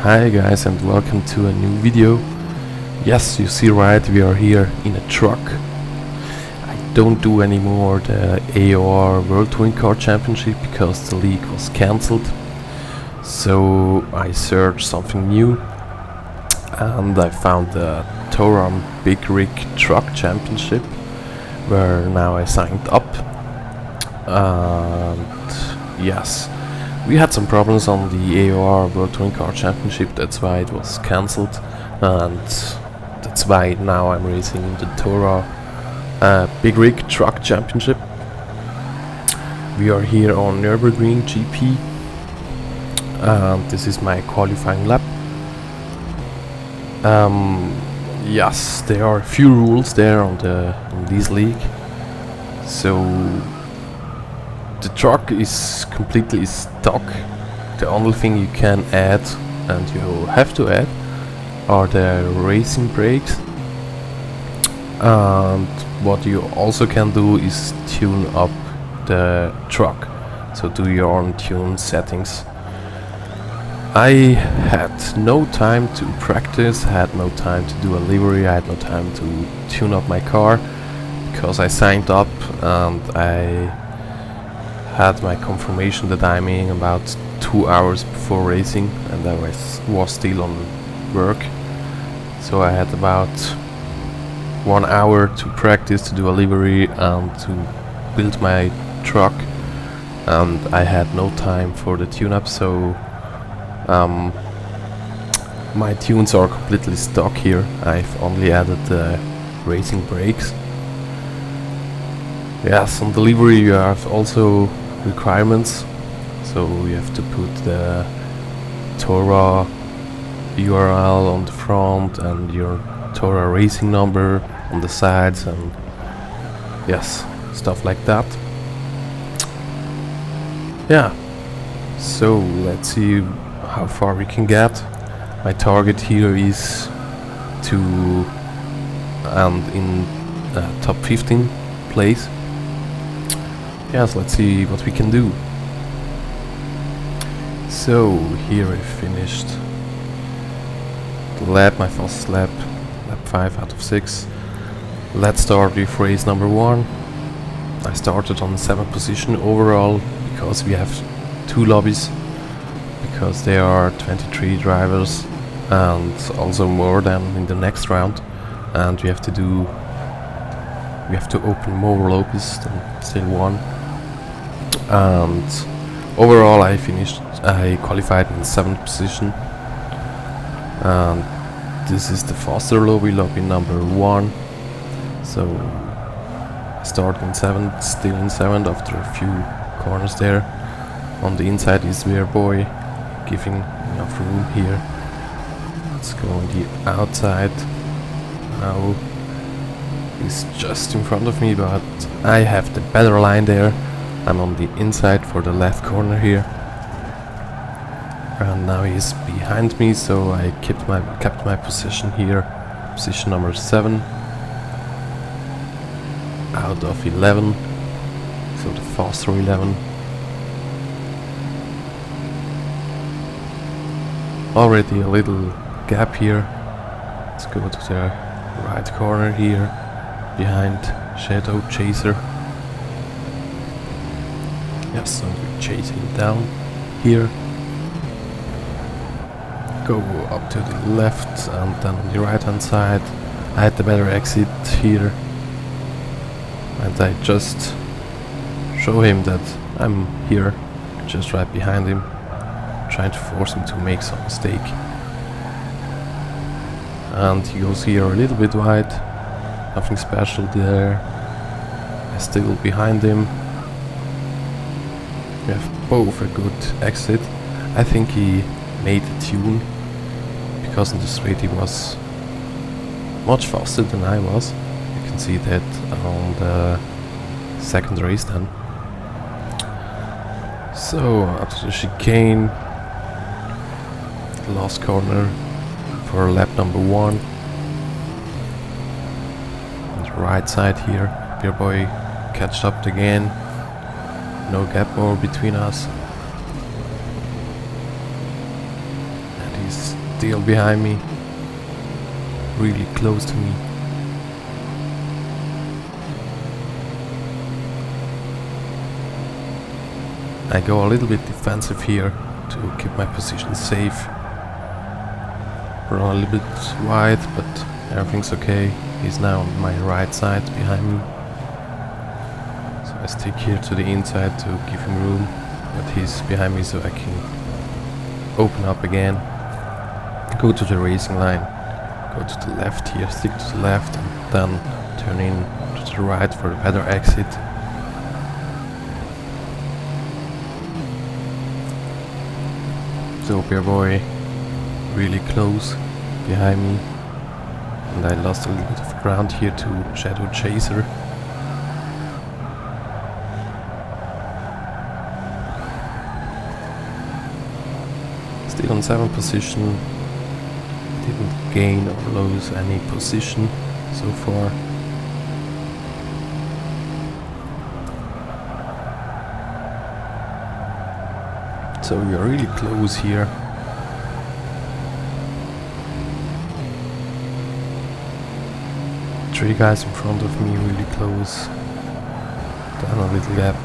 Hi guys and welcome to a new video. Yes, you see right, we are here in a truck. I don't do anymore the AOR World Touring Car Championship because the league was cancelled. So I searched something new and I found the TORA Big Rig Truck Championship, where now I signed up. And yes, we had some problems on the AOR World Touring Car Championship, that's why it was cancelled, and that's why now I'm racing in the TORA Big Rig Truck Championship. We are here on Nürbugring GP, and this is my qualifying lap. Yes, there are a few rules there on this league. So the truck is completely stock. The only thing you can add, and you have to add, are the racing brakes. And what you also can do is tune up the truck, so do your own tune settings. I had no time to practice, had no time to do a livery, I had no time to tune up my car, because I signed up and I had my confirmation that I'm in about 2 hours before racing, and I was still on work. So I had about 1 hour to practice, to do a livery and to build my truck, and I had no time for the tune-up, so my tunes are completely stock here. I've only added the racing brakes. Yes, on the livery you have also requirements, so you have to put the TORA URL on the front and your TORA racing number on the sides, and yes, stuff like that. Yeah, so let's see how far we can get. My target here is to end in top 15 place. Yes, let's see what we can do. So here I finished the lap, my fastest lap, lap 5 out of 6. Let's start with race number 1. I started on the 7th position overall, because we have 2 lobbies, because there are 23 drivers and also more than in the next round, and we have to open more lobbies than still one. And overall I qualified in the 7th position, and this is the faster lobby number 1. So I started in 7th, still in 7th after a few corners there. On the inside is Boy, giving enough room here. Let's go on the outside. Now he's just in front of me, but I have the better line there. I'm on the inside for the left corner here, and now he's behind me, so I kept my position here, position number 7 out of 11, so the faster 11. Already a little gap here. Let's go to the right corner here, behind Shadow Chaser. Yes, so we're chasing down here. Go up to the left and then on the right hand side. I had the better exit here, and I just show him that I'm here, just right behind him, trying to force him to make some mistake. And he goes here a little bit wide, nothing special there. I'm still behind him. We have both a good exit. I think he made the tune, because in the straight he was much faster than I was. You can see that on the second race then. So after the chicane, the last corner for lap number 1. On the right side here, Boy catched up again. No gap more between us. And he's still behind me, really close to me. I go a little bit defensive here to keep my position safe. Run a little bit wide, but everything's okay. He's now on my right side behind me. So I stick here to the inside to give him room, but he's behind me so I can open up again. Go to the racing line, go to the left here, stick to the left, and then turn in to the right for a better exit. So beer boy really close behind me, and I lost a little bit of ground here to Shadow Chaser. Still on 7th position, didn't gain or lose any position so far. So we are really close here. Three guys in front of me, really close. Down a little gap.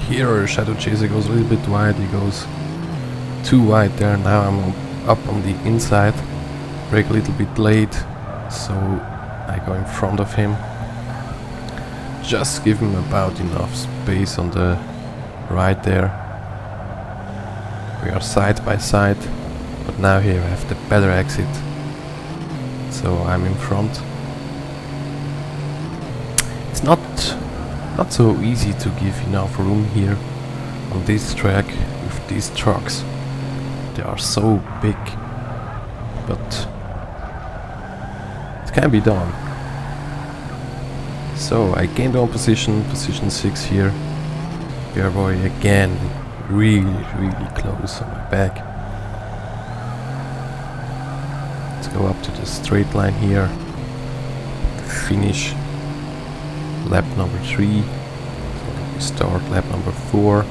Here Shadow Chaser goes a little bit wide, he goes too wide there. Now I'm up on the inside, brake a little bit late, so I go in front of him. Just give him about enough space on the right there. We are side by side, but now here I have the better exit, so I'm in front. It's not so easy to give enough room here on this track with these trucks. They are so big, but it can be done. So I gained on position 6 here. Beer boy again, really close on my back. Let's go up to the straight line here. Finish lap number 3. So we start lap number 4.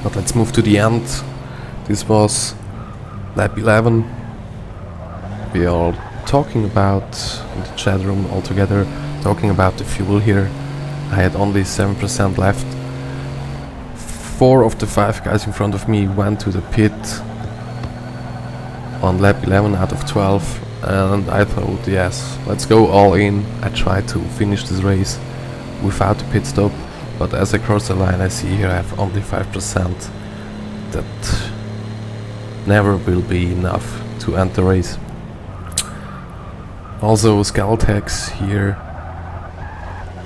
But let's move to the end. This was lap 11. We are talking about, in the chat room all together, talking about the fuel here. I had only 7% left. 4 of the 5 guys in front of me went to the pit on lap 11 out of 12, and I thought, yes, let's go all in. I tried to finish this race without a pit stop, but as I cross the line I see here I have only 5%. That never will be enough to end the race. Also Skulltax here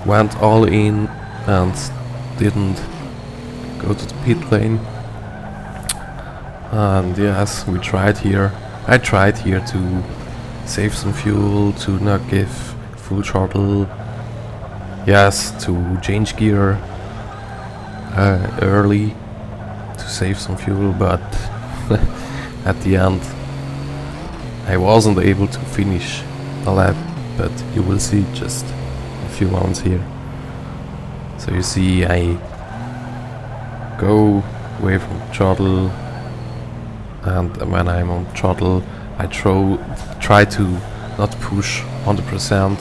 went all in and didn't go to the pit lane. And yes, we tried here. I tried here to save some fuel, to not give full throttle. Yes, to change gear early to save some fuel, but at the end I wasn't able to finish the lap, but you will see just a few moments here. So you see I go away from throttle, and when I'm on throttle I try to not push 100%,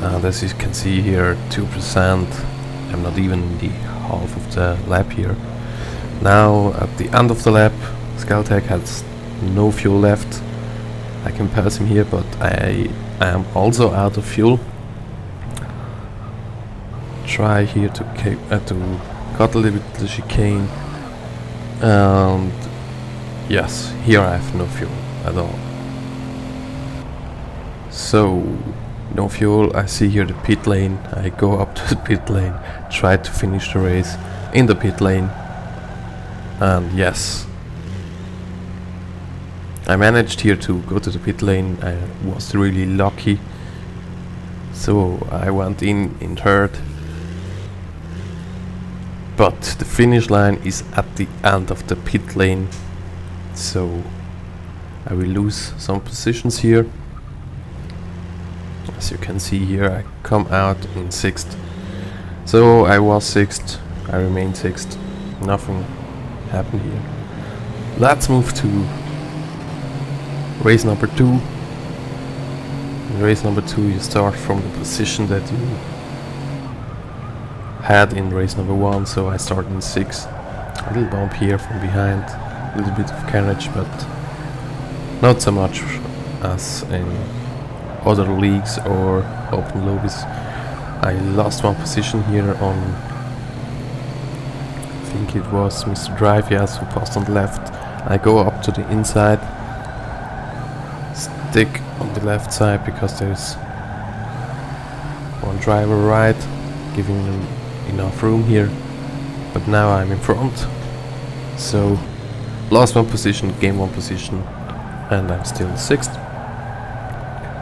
and as you can see here 2%, I'm not even in the half of the lap here. Now at the end of the lap Skulltax has no fuel left. I can pass him here, but I am also out of fuel. Try here to cut a little bit the chicane, and yes, here I have no fuel at all. So no fuel. I see here the pit lane. I go up to the pit lane, try to finish the race in the pit lane, and yes, I managed here to go to the pit lane. I was really lucky, so I went in third. But the finish line is at the end of the pit lane, so I will lose some positions here. As you can see here, I come out in 6th. So I was 6th, I remained 6th. Nothing happen here. Let's move to race number 2. In race number 2 you start from the position that you had in race number 1, so I start in 6. A little bump here from behind, a little bit of carnage, but not so much as in other leagues or open lobbies. I lost 1 position here on, I think it was Mr. Drive, yes, who passed on the left. I go up to the inside, stick on the left side because there's 1 driver right, giving him enough room here. But now I'm in front, so lost 1 position, gained 1 position, and I'm still 6th.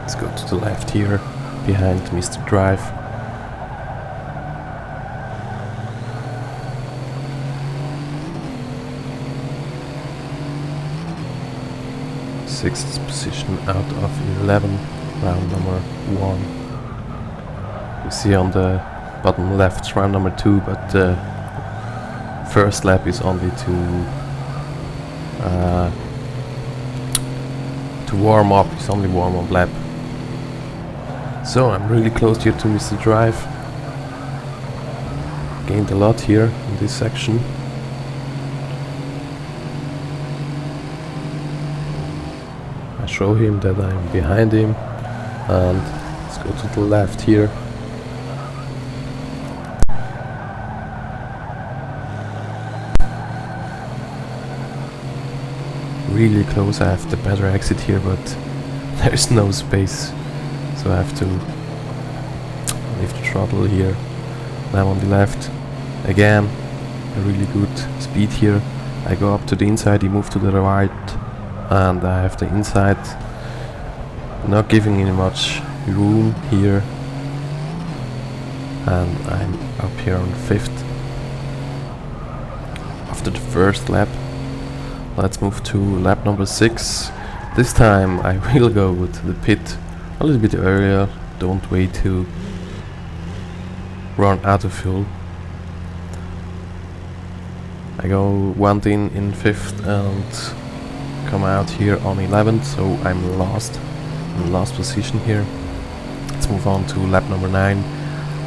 Let's go to the left here, behind Mr. Drive. Sixth position out of 11, round number 1. You see on the bottom left round number 2, but the first lap is only to warm up. It's only warm-up lap. So I'm really close here to Mr. Drive. Gained a lot here in this section. I show him that I'm behind him, and let's go to the left here. Really close. I have the better exit here, but there's no space, so I have to lift the throttle here. Now on the left again, a really good speed here. I go up to the inside, he moved to the right, and I have the inside, not giving any much room here, and I'm up here on 5th after the first lap. Let's move to lap number 6. This time I will go with the pit a little bit earlier, don't wait to run out of fuel. I went in 5th and come out here on 11th, so I'm in last position here. Let's move on to lap number 9.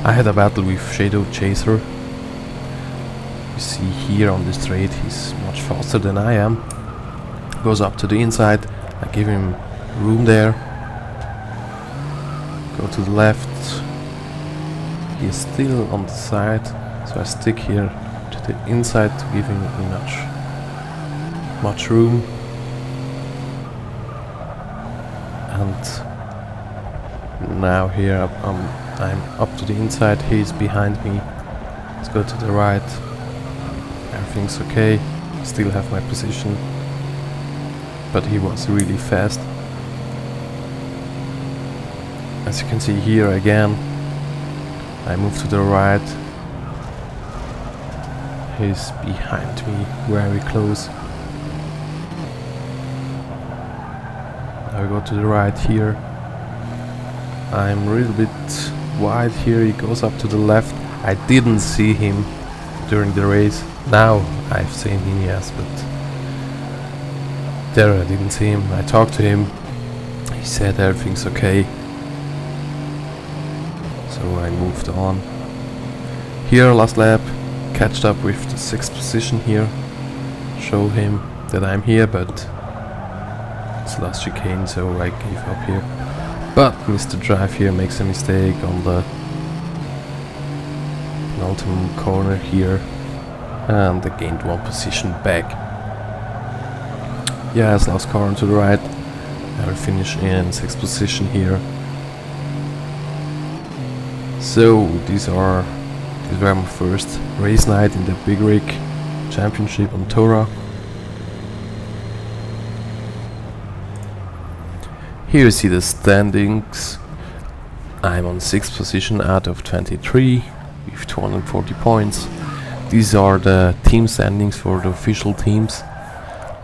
I had a battle with Shadow Chaser. You see here on the straight he's much faster than I am. Goes up to the inside, I give him room there. Go to the left. He is still on the side, so I stick here to the inside to give him much room. And now here I'm up to the inside, he's behind me. Let's go to the right. Everything's okay, still have my position, but he was really fast. As you can see here again, I move to the right, he's behind me, very close. I go to the right here, I'm a little bit wide here, he goes up to the left. I didn't see him during the race. Now I've seen him, yes, but there I didn't see him. I talked to him, he said everything's okay, so I moved on. Here last lap, catched up with the 6th position here, show him that I'm here, but it's last chicane, so I gave up here. But Mr. Drive here makes a mistake on the penultimate corner here, and I gained 1 position back. Yes, last car to the right. I will finish in 6th position here. So these were my first race night in the Big Rig Championship on TORA. Here you see the standings. I'm on 6th position out of 23 with 240 points. These are the team standings for the official teams.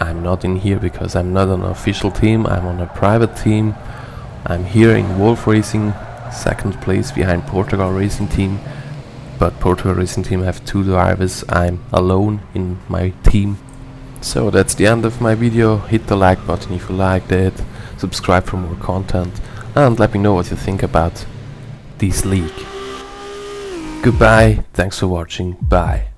I'm not in here because I'm not on an official team, I'm on a private team. I'm here in Wolf Racing, 2nd place behind Portugal Racing Team. but Pro Tour Racing Team have 2 drivers. I'm alone in my team. So that's the end of my video. Hit the like button if you liked it, subscribe for more content, and let me know what you think about this league. Goodbye, thanks for watching, bye.